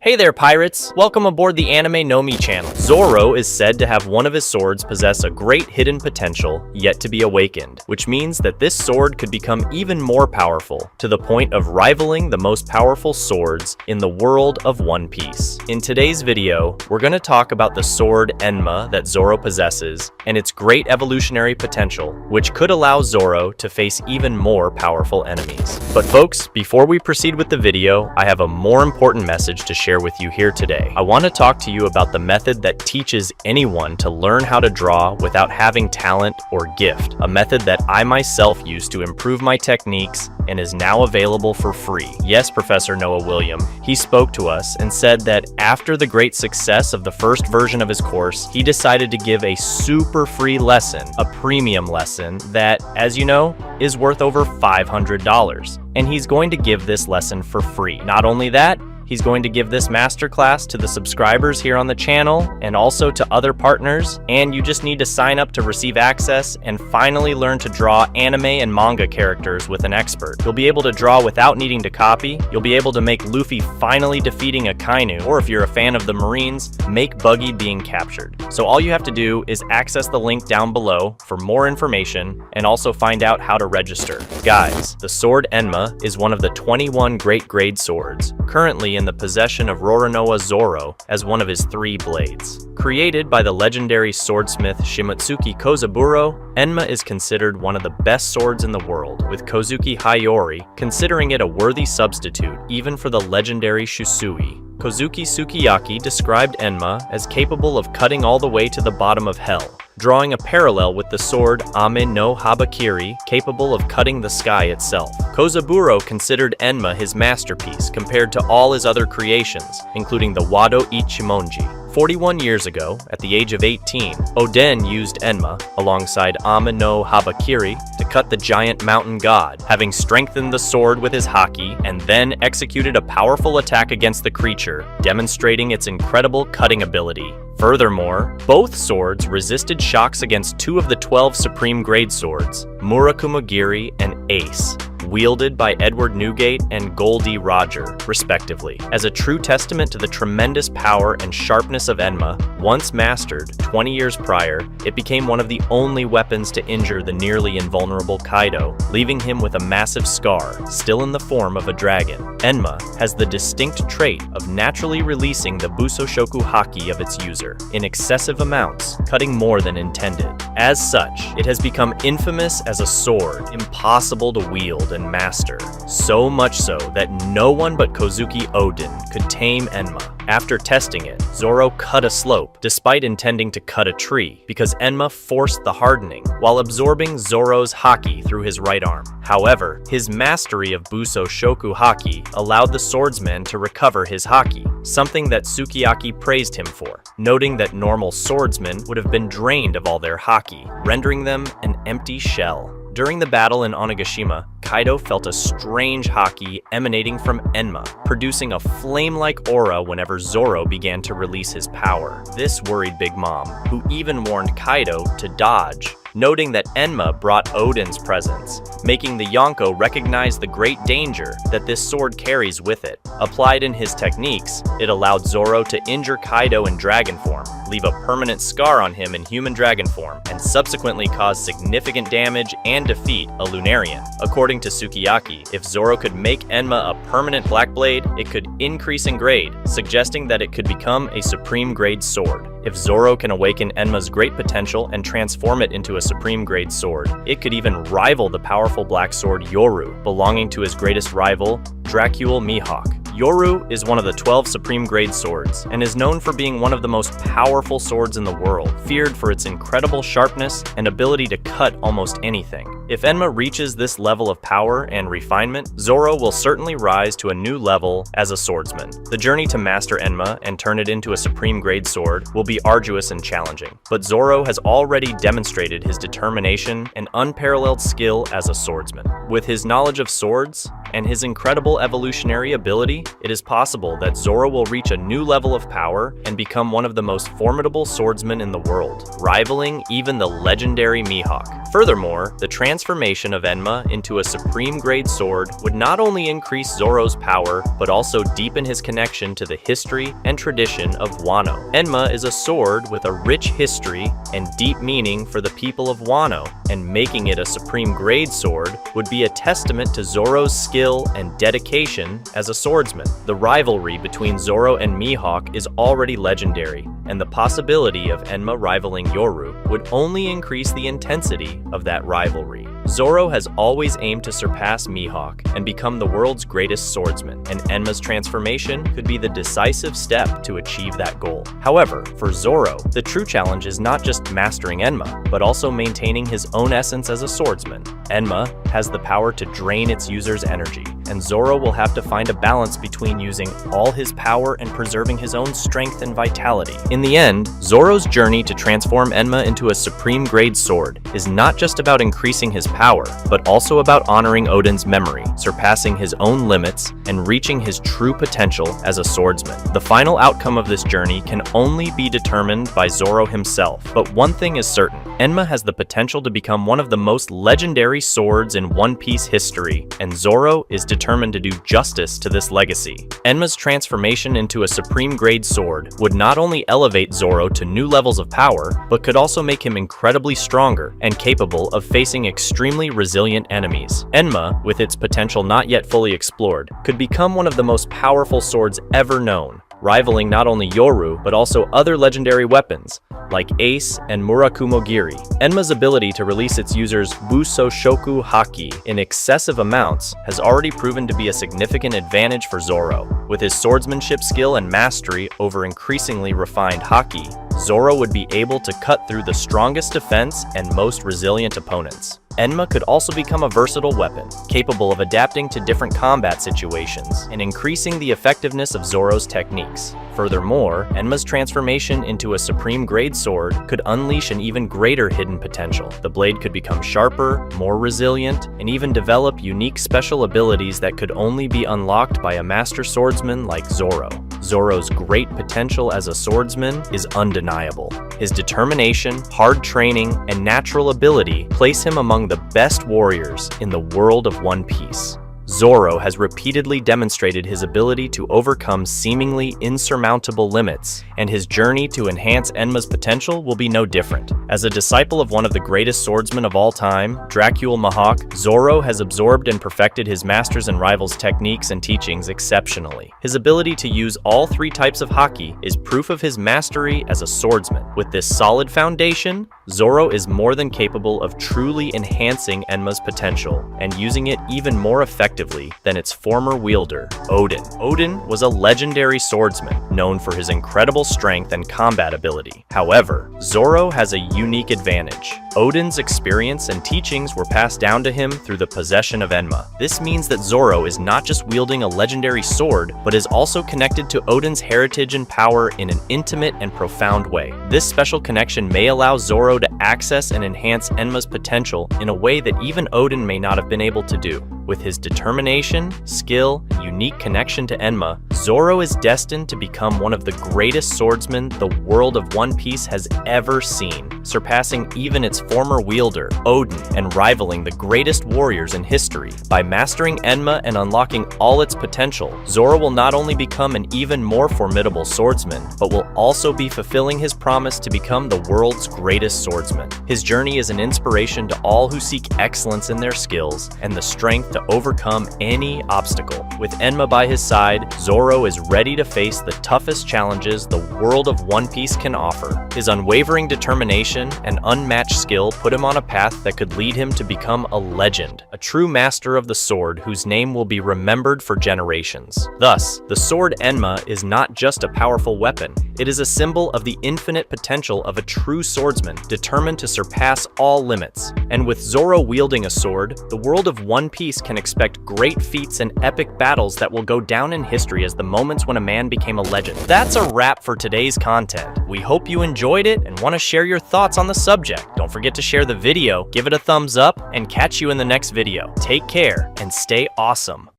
Hey there, pirates! Welcome aboard the Animenomi channel. Zoro is said to have one of his swords possess a great hidden potential yet to be awakened, which means that this sword could become even more powerful, to the point of rivaling the most powerful swords in the world of One Piece. In today's video, we're going to talk about the Sword Enma that Zoro possesses, and its great evolutionary potential, which could allow Zoro to face even more powerful enemies. But folks, before we proceed with the video, I have a more important message to share with you here today. I want to talk to you about the method that teaches anyone to learn how to draw without having talent or gift, a method that I myself used to improve my techniques and is now available for free. Yes, Professor Noah William, he spoke to us and said that after the great success of the first version of his course, he decided to give a super free lesson, a premium lesson that, as you know, is worth over $500. And he's going to give this lesson for free. Not only that, he's going to give this masterclass to the subscribers here on the channel and also to other partners, and you just need to sign up to receive access and finally learn to draw anime and manga characters with an expert. You'll be able to draw without needing to copy, you'll be able to make Luffy finally defeating a Kainu, or if you're a fan of the Marines, make Buggy being captured. So all you have to do is access the link down below for more information and also find out how to register. Guys, the Sword Enma is one of the 21 great grade swords, currently in the possession of Roronoa Zoro as one of his 3 blades. Created by the legendary swordsmith Shimotsuki Kozaburo, Enma is considered one of the best swords in the world, with Kozuki Hayori considering it a worthy substitute even for the legendary Shusui. Kozuki Sukiyaki described Enma as capable of cutting all the way to the bottom of hell, drawing a parallel with the sword Ame no Habakiri, capable of cutting the sky itself. Kozaburo considered Enma his masterpiece compared to all his other creations, including the Wado Ichimonji. 41 years ago, at the age of 18, Oden used Enma, alongside Ame no Habakiri, to cut the giant mountain god, having strengthened the sword with his haki, and then executed a powerful attack against the creature, demonstrating its incredible cutting ability. Furthermore, both swords resisted shocks against 2 of the 12 Supreme Grade swords, Murakumogiri and Ace, wielded by Edward Newgate and Goldie Roger, respectively. As a true testament to the tremendous power and sharpness of Enma, once mastered 20 years prior, it became one of the only weapons to injure the nearly invulnerable Kaido, leaving him with a massive scar, still in the form of a dragon. Enma has the distinct trait of naturally releasing the Busoshoku haki of its user, in excessive amounts, cutting more than intended. As such, it has become infamous as a sword, impossible to wield and master, so much so that no one but Kozuki Oden could tame Enma. After testing it, Zoro cut a slope, despite intending to cut a tree, because Enma forced the hardening, while absorbing Zoro's haki through his right arm. However, his mastery of Busoshoku haki allowed the swordsman to recover his haki, something that Sukiyaki praised him for, noting that normal swordsmen would have been drained of all their haki, rendering them an empty shell. During the battle in Onigashima, Kaido felt a strange haki emanating from Enma, producing a flame-like aura whenever Zoro began to release his power. This worried Big Mom, who even warned Kaido to dodge, noting that Enma brought Oden's presence, making the Yonko recognize the great danger that this sword carries with it. Applied in his techniques, it allowed Zoro to injure Kaido in dragon form, leave a permanent scar on him in human dragon form, and subsequently cause significant damage and defeat a Lunarian. According to Sukiyaki, if Zoro could make Enma a permanent black blade, it could increase in grade, suggesting that it could become a supreme grade sword. If Zoro can awaken Enma's great potential and transform it into a supreme grade sword, it could even rival the powerful black sword Yoru, belonging to his greatest rival, Dracule Mihawk. Yoru is one of the 12 supreme grade swords, and is known for being one of the most powerful swords in the world, feared for its incredible sharpness and ability to cut almost anything. If Enma reaches this level of power and refinement, Zoro will certainly rise to a new level as a swordsman. The journey to master Enma and turn it into a supreme grade sword will be arduous and challenging, but Zoro has already demonstrated his determination and unparalleled skill as a swordsman. With his knowledge of swords and his incredible evolutionary ability, it is possible that Zoro will reach a new level of power and become one of the most formidable swordsmen in the world, rivaling even the legendary Mihawk. Furthermore, the transformation transformation of Enma into a supreme-grade sword would not only increase Zoro's power, but also deepen his connection to the history and tradition of Wano. Enma is a sword with a rich history and deep meaning for the people of Wano, and making it a supreme-grade sword would be a testament to Zoro's skill and dedication as a swordsman. The rivalry between Zoro and Mihawk is already legendary, and the possibility of Enma rivaling Yoru would only increase the intensity of that rivalry. Zoro has always aimed to surpass Mihawk and become the world's greatest swordsman, and Enma's transformation could be the decisive step to achieve that goal. However, for Zoro, the true challenge is not just mastering Enma, but also maintaining his own essence as a swordsman. Enma has the power to drain its users' energy, and Zoro will have to find a balance between using all his power and preserving his own strength and vitality. In the end, Zoro's journey to transform Enma into a supreme-grade sword is not just about increasing his power, but also about honoring Odin's memory, surpassing his own limits, and reaching his true potential as a swordsman. The final outcome of this journey can only be determined by Zoro himself, but one thing is certain: Enma has the potential to become one of the most legendary swords in One Piece history, and Zoro is determined to do justice to this legacy. Enma's transformation into a supreme-grade sword would not only elevate Zoro to new levels of power, but could also make him incredibly stronger and capable of facing extremely resilient enemies. Enma, with its potential not yet fully explored, could become one of the most powerful swords ever known, rivaling not only Yoru, but also other legendary weapons, like Ace and Murakumogiri. Enma's ability to release its users' Buso Shoku Haki in excessive amounts has already proven to be a significant advantage for Zoro. With his swordsmanship skill and mastery over increasingly refined Haki, Zoro would be able to cut through the strongest defense and most resilient opponents. Enma could also become a versatile weapon, capable of adapting to different combat situations and increasing the effectiveness of Zoro's techniques. Furthermore, Enma's transformation into a supreme-grade sword could unleash an even greater hidden potential. The blade could become sharper, more resilient, and even develop unique special abilities that could only be unlocked by a master swordsman like Zoro. Zoro's great potential as a swordsman is undeniable. His determination, hard training, and natural ability place him among the best warriors in the world of One Piece. Zoro has repeatedly demonstrated his ability to overcome seemingly insurmountable limits, and his journey to enhance Enma's potential will be no different. As a disciple of one of the greatest swordsmen of all time, Dracul Mihawk, Zoro has absorbed and perfected his masters and rivals' techniques and teachings exceptionally. His ability to use all three types of Haki is proof of his mastery as a swordsman. With this solid foundation, Zoro is more than capable of truly enhancing Enma's potential and using it even more effectively than its former wielder, Odin. Odin was a legendary swordsman, known for his incredible strength and combat ability. However, Zoro has a unique advantage. Odin's experience and teachings were passed down to him through the possession of Enma. This means that Zoro is not just wielding a legendary sword, but is also connected to Odin's heritage and power in an intimate and profound way. This special connection may allow Zoro to access and enhance Enma's potential in a way that even Odin may not have been able to do. With his determination, skill, and unique connection to Enma, Zoro is destined to become one of the greatest swordsmen the world of One Piece has ever seen, surpassing even its former wielder, Odin, and rivaling the greatest warriors in history. By mastering Enma and unlocking all its potential, Zoro will not only become an even more formidable swordsman, but will also be fulfilling his promise to become the world's greatest swordsman. His journey is an inspiration to all who seek excellence in their skills and the strength to overcome any obstacle. With Enma by his side, Zoro is ready to face the toughest challenges the world of One Piece can offer. His unwavering determination and unmatched skill put him on a path that could lead him to become a legend, a true master of the sword whose name will be remembered for generations. Thus, the sword Enma is not just a powerful weapon, it is a symbol of the infinite potential of a true swordsman determined to surpass all limits. And with Zoro wielding a sword, the world of One Piece can expect great feats and epic battles that will go down in history as the moments when a man became a legend. That's a wrap for today's content. We hope you enjoyed it and want to share your thoughts on the subject. Don't forget to share the video, give it a thumbs up, and catch you in the next video. Take care and stay awesome.